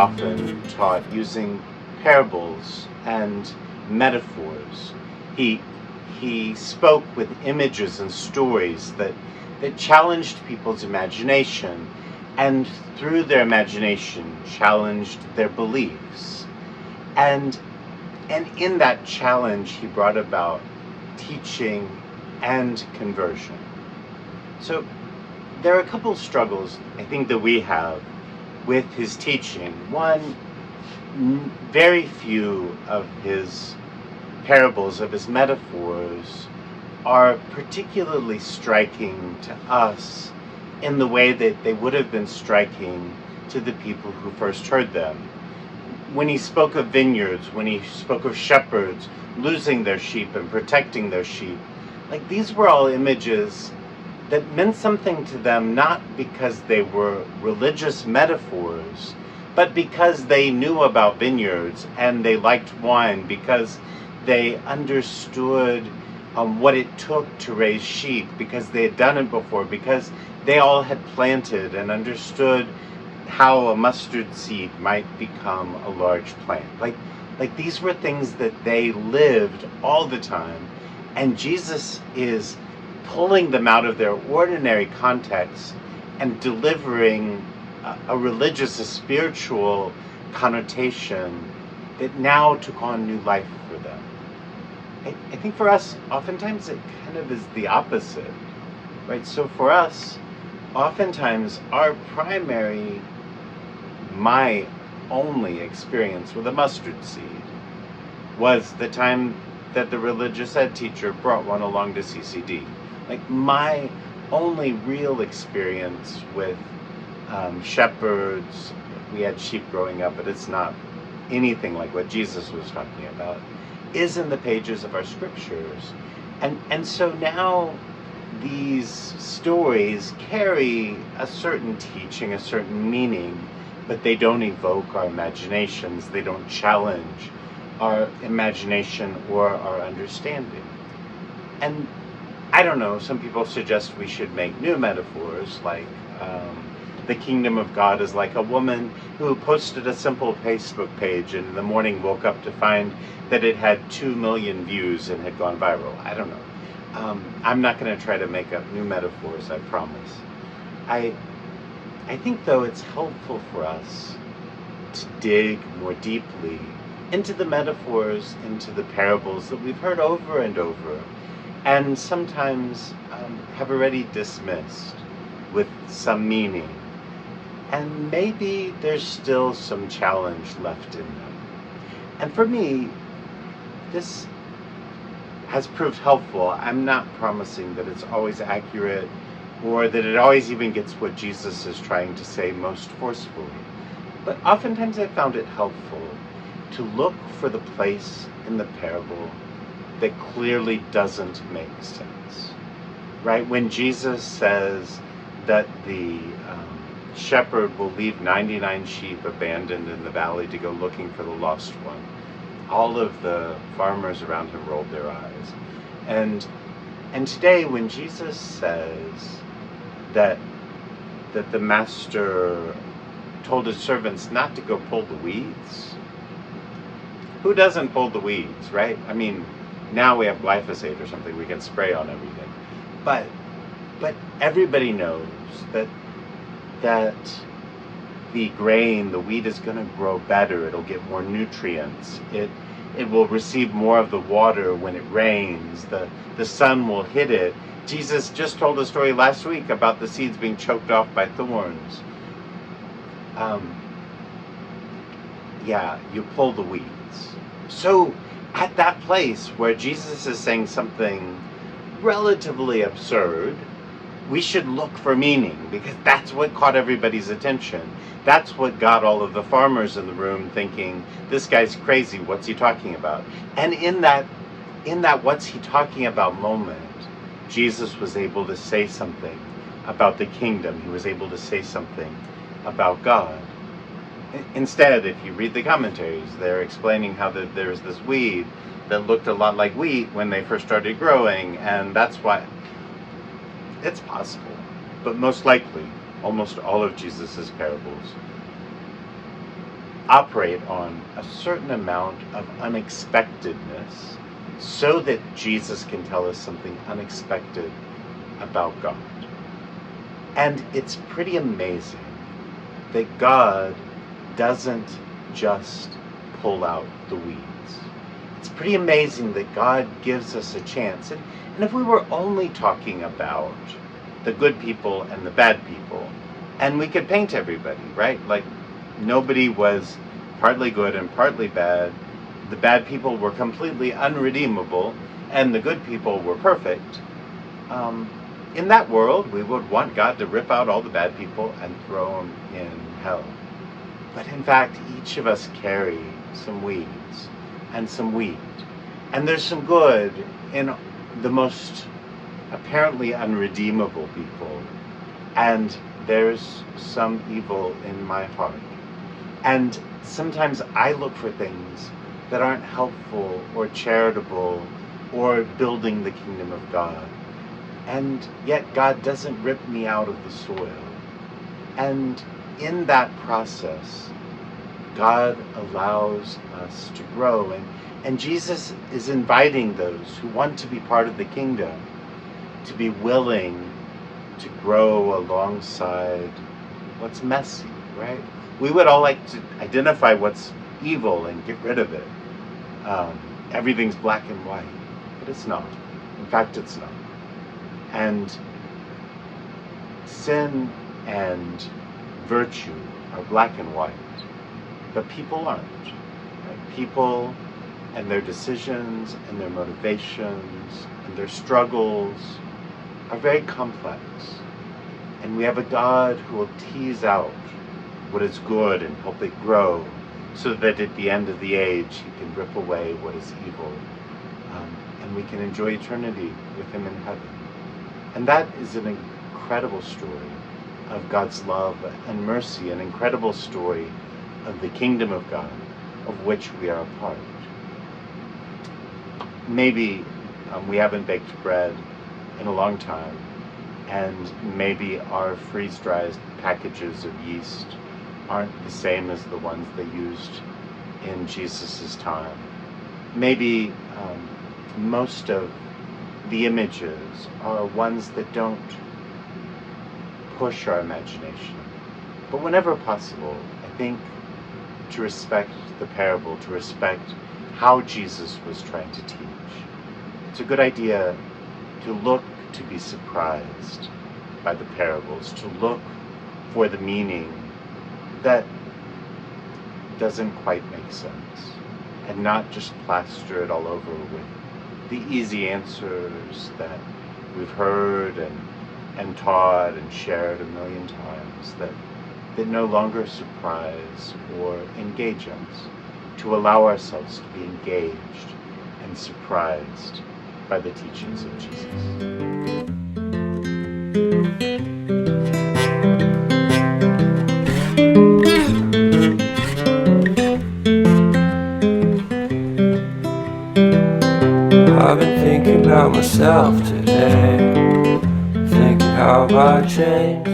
often taught using parables and metaphors. He spoke with images and stories that challenged people's imagination, and through their imagination challenged their beliefs. And in that challenge, he brought about teaching and conversion. So there are a couple struggles, I think, that we have with his teaching. One, very few of his parables, of his metaphors, are particularly striking to us in the way that they would have been striking to the people who first heard them. When he spoke of vineyards, when he spoke of shepherds losing their sheep and protecting their sheep, like, these were all images that meant something to them, not because they were religious metaphors, but because they knew about vineyards and they liked wine, because they understood what it took to raise sheep, because they had done it before, because they all had planted and understood how a mustard seed might become a large plant. Like these were things that they lived all the time, and Jesus is pulling them out of their ordinary context and delivering a religious, a spiritual connotation that now took on new life for them. I think for us, oftentimes it kind of is the opposite, right? So for us, oftentimes my only experience with a mustard seed was the time that the religious ed teacher brought one along to CCD. Like, my only real experience with shepherds, we had sheep growing up, but it's not anything like what Jesus was talking about, is in the pages of our scriptures. And so now these stories carry a certain teaching, a certain meaning, but they don't evoke our imaginations. They don't challenge our imagination or our understanding. And I don't know, some people suggest we should make new metaphors, like the kingdom of God is like a woman who posted a simple Facebook page and in the morning woke up to find that it had 2 million views and had gone viral. I don't know. I'm not going to try to make up new metaphors, I promise. I think, though, it's helpful for us to dig more deeply into the metaphors, into the parables that we've heard over and over, and sometimes have already dismissed with some meaning. And maybe there's still some challenge left in them. And for me, this has proved helpful. I'm not promising that it's always accurate or that it always even gets what Jesus is trying to say most forcefully. But oftentimes I found it helpful to look for the place in the parable that clearly doesn't make sense, right? When Jesus says that the shepherd will leave 99 sheep abandoned in the valley to go looking for the lost one, all of the farmers around him rolled their eyes. And today, when Jesus says that the master told his servants not to go pull the weeds, who doesn't pull the weeds, right? I mean, now we have glyphosate or something we can spray on everything. But everybody knows that the grain, the wheat, is going to grow better. It'll get more nutrients. It will receive more of the water when it rains. The sun will hit it. Jesus just told a story last week about the seeds being choked off by thorns. You pull the weeds. So at that place where Jesus is saying something relatively absurd, we should look for meaning, because that's what caught everybody's attention. That's what got all of the farmers in the room thinking, this guy's crazy, what's he talking about? And in that what's he talking about moment, Jesus was able to say something about the kingdom. He was able to say something about God. Instead, if you read the commentaries, they're explaining how there's this weed that looked a lot like wheat when they first started growing, and that's why. It's possible, but most likely, almost all of Jesus's parables operate on a certain amount of unexpectedness so that Jesus can tell us something unexpected about God. And it's pretty amazing that God doesn't just pull out the weeds. It's pretty amazing that God gives us a chance. And if we were only talking about the good people and the bad people, and we could paint everybody, right? Like nobody was partly good and partly bad. The bad people were completely unredeemable, and the good people were perfect. In that world, we would want God to rip out all the bad people and throw them in hell. But in fact, each of us carry some weeds and some wheat. And there's some good in the most apparently unredeemable people. And there's some evil in my heart. And sometimes I look for things that aren't helpful or charitable or building the kingdom of God. And yet God doesn't rip me out of the soil. And in that process, God allows us to grow. And Jesus is inviting those who want to be part of the kingdom to be willing to grow alongside what's messy, right? We would all like to identify what's evil and get rid of it. Everything's black and white, but it's not. In fact, it's not. And sin and virtue are black and white, but people aren't. Right? People and their decisions and their motivations and their struggles are very complex. And we have a God who will tease out what is good and help it grow, so that at the end of the age he can rip away what is evil, and we can enjoy eternity with him in heaven. And that is an incredible story of God's love and mercy, an incredible story of the kingdom of God, of which we are a part. Maybe we haven't baked bread in a long time, and maybe our freeze-dried packages of yeast aren't the same as the ones they used in Jesus' time. Maybe most of the images are ones that don't push our imagination. But whenever possible, I think to respect the parable, to respect how Jesus was trying to teach, it's a good idea to look to be surprised by the parables, to look for the meaning that doesn't quite make sense, and not just plaster it all over with the easy answers that we've heard and taught and shared a million times, that no longer surprise or engage us, to allow ourselves to be engaged and surprised by the teachings of Jesus. I've been thinking about myself today, thinking how have I changed.